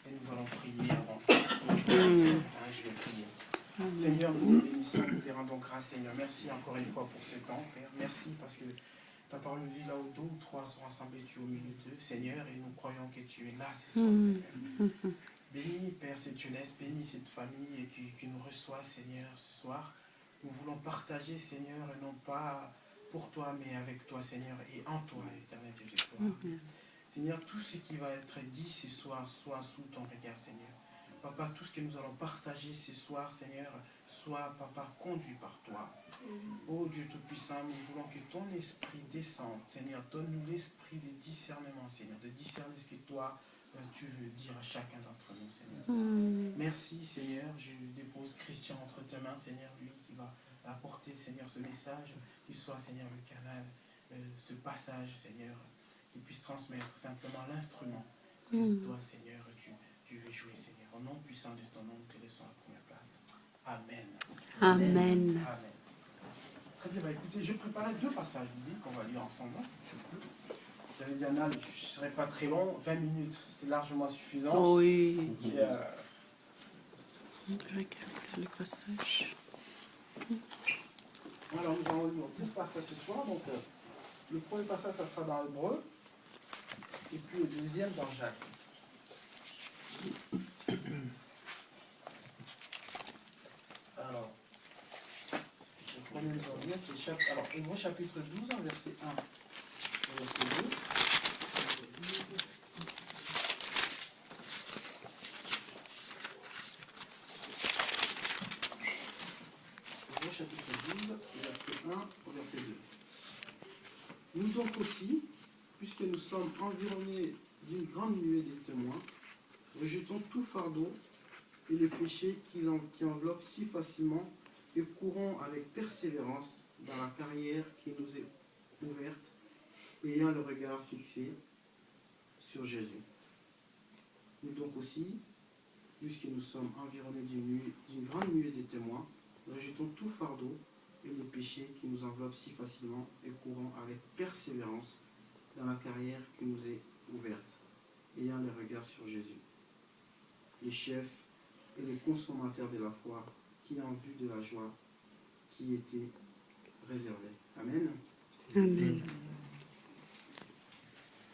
et nous allons prier avant. Je vais prier. Seigneur, nous te bénissons, nous te rendons grâce, Seigneur. Merci encore une fois pour ce temps, Père. Merci parce que ta parole nous dit là où deux ou trois sont rassemblés, tu es au milieu d'eux, Seigneur, et nous croyons que tu es là ce soir, Seigneur. Bénis, Père, cette jeunesse, bénis cette famille qui nous reçoit, Seigneur, ce soir. Nous voulons partager, Seigneur, et non pas pour toi, mais avec toi, Seigneur, et en toi, éternel Dieu de gloire. Seigneur, tout ce qui va être dit ce soir soit sous ton regard, Seigneur. Papa, tout ce que nous allons partager ce soir, Seigneur, soit, Papa, conduit par toi. Oh Dieu Tout-Puissant, nous voulons que ton esprit descende, Seigneur. Donne-nous l'esprit de discernement, Seigneur, de discerner ce que toi, tu veux dire à chacun d'entre nous, Seigneur. Merci, Seigneur. Je dépose Christian entre tes mains, Seigneur, lui qui va apporter, Seigneur, ce message, qu'il soit, Seigneur, le canal, ce passage, Seigneur, qu'il puisse transmettre simplement l'instrument que toi, Seigneur, tu veux jouer, Seigneur. Au nom puissant de ton nom, nous te laissons la première place. Amen. Amen. Amen. Très bien, écoutez, je préparais deux passages bibliques qu'on va lire ensemble. J'avais dit à Anna, je ne serai pas très long, 20 minutes, c'est largement suffisant. Oui. Et, Regarde le passage. alors, nous allons lire deux passages ce soir. Donc, le premier passage, ça sera dans Hébreu, et puis le deuxième dans Jacques. Alors, le premier nous en vient, c'est alors, Hébreu chapitre 12, verset 1 et verset 2. Hébreu chapitre 12, verset 1 au verset 2. Nous donc aussi, puisque nous sommes environnés d'une grande nuée de témoins, rejetons tout fardeau et le péché qui enveloppe si facilement et courons avec persévérance dans la carrière qui nous est ouverte, ayant le regard fixé sur Jésus. Nous donc aussi, puisque nous sommes environnés d'une grande nuée de témoins, rejetons tout fardeau et le péché qui nous enveloppe si facilement et courons avec persévérance dans la carrière qui nous est ouverte, ayant le regard sur Jésus, le chef et le consommateur de la foi, qui en vue de la joie qui était réservée. Amen. Amen.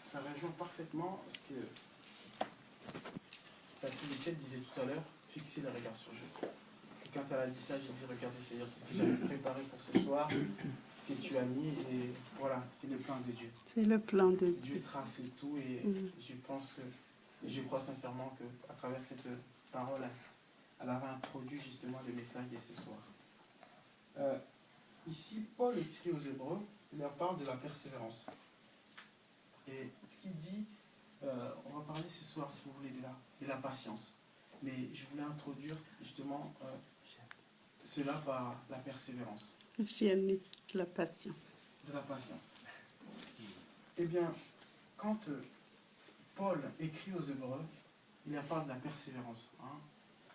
Ça rejoint parfaitement ce que Patrick Lissette disait tout à l'heure, fixer le regard sur Jésus. Et quand elle a dit ça, j'ai dit, regardez Seigneur, c'est ce que j'avais préparé pour ce soir, ce que tu as mis, et voilà, c'est le plan de Dieu. C'est le plan de Dieu. Dieu trace tout, et je pense que, et je crois sincèrement qu'à travers cette parole, elle avait introduit justement le message de ce soir. Ici, Paul écrit aux Hébreux, il leur parle de la persévérance. Et ce qu'il dit, on va parler ce soir, si vous voulez, de la patience. Mais je voulais introduire justement cela par la persévérance. J'aime la patience. De la patience. Eh bien, quand Paul écrit aux Hébreux, il leur parle de la persévérance.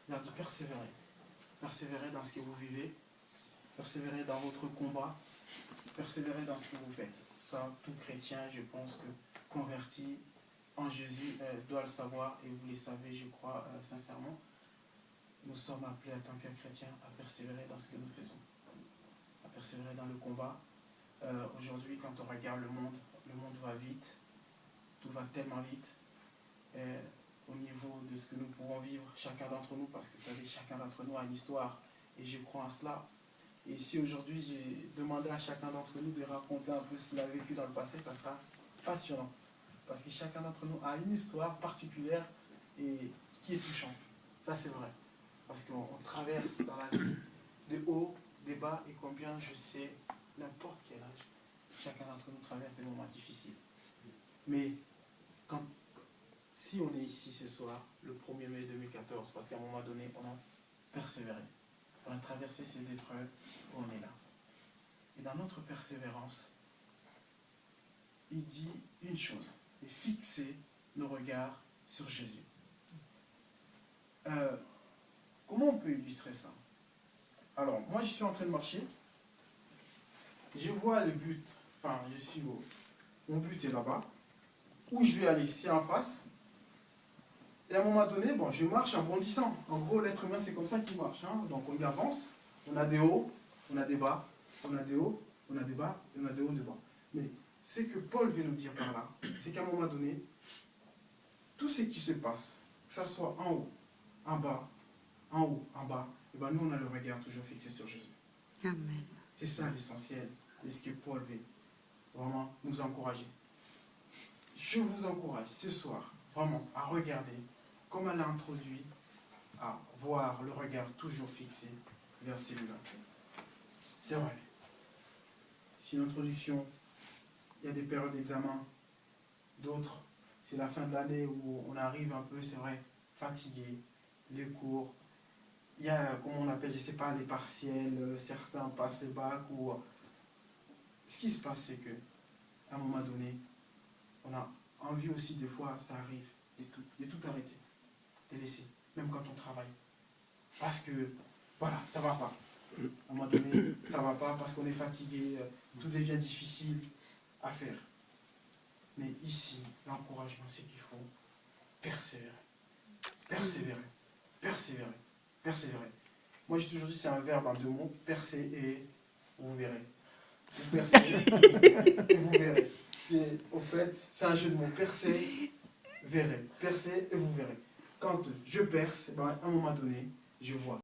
Il leur dit persévérer. Persévérer dans ce que vous vivez, persévérer dans votre combat, persévérer dans ce que vous faites. Ça, tout chrétien, je pense que converti en Jésus doit le savoir, et vous le savez, je crois sincèrement. Nous sommes appelés en tant que chrétiens à persévérer dans ce que nous faisons, à persévérer dans le combat. Aujourd'hui, quand on regarde le monde va vite, tout va tellement vite. Au niveau de ce que nous pourrons vivre, chacun d'entre nous, parce que vous savez, chacun d'entre nous a une histoire, et je crois en cela. Et si aujourd'hui j'ai demandé à chacun d'entre nous de raconter un peu ce qu'il a vécu dans le passé, ça sera passionnant. Parce que chacun d'entre nous a une histoire particulière et qui est touchante. Ça c'est vrai. Parce qu'on traverse dans la vie de haut, des bas, et combien je sais, n'importe quel âge, chacun d'entre nous traverse des moments difficiles. Mais si on est ici ce soir, le 1er mai 2014, parce qu'à un moment donné, on a persévéré, on a traversé ces épreuves, on est là. Et dans notre persévérance, il dit une chose, et fixer nos regards sur Jésus. Comment on peut illustrer ça? Alors, moi je suis en train de marcher, je vois le but, enfin je suis mon but est là-bas, où je vais aller, c'est en face, Et à un moment donné, bon, je marche en bondissant. En gros, l'être humain, c'est comme ça qu'il marche. Hein. Donc on y avance, on a des hauts, on a des bas, on a des hauts, on a des bas, et on a des hauts, des bas. Mais ce que Paul veut nous dire par là, c'est qu'à un moment donné, tout ce qui se passe, que ce soit en haut, en bas, en haut, en bas, et ben nous, on a le regard toujours fixé sur Jésus. Amen. C'est ça l'essentiel de ce que Paul veut vraiment nous encourager. Je vous encourage ce soir, vraiment, à regarder comme elle a introduit, à voir le regard toujours fixé vers celui-là. C'est vrai. C'est une introduction. Il y a des périodes d'examen. D'autres, c'est la fin de l'année où on arrive un peu, c'est vrai, fatigué. Les cours. Il y a, comment on appelle, je ne sais pas, les partiels. Certains passent les bacs. Ou... Ce qui se passe, c'est que à un moment donné, on a envie aussi, des fois, ça arrive, de tout arrêter. De laisser, même quand on travaille. Parce que, voilà, ça ne va pas. À un moment donné, ça ne va pas parce qu'on est fatigué, tout devient difficile à faire. Mais ici, l'encouragement, c'est qu'il faut persévérer. Persévérer. Persévérer. Persévérer. Moi, j'ai toujours dit, c'est un verbe en 2 mots, percer et vous verrez. Vous percez et vous verrez. Au fait, c'est un jeu de mots. Percer, verrez. Percez et vous verrez. Quand je perce, ben, à un moment donné, je vois.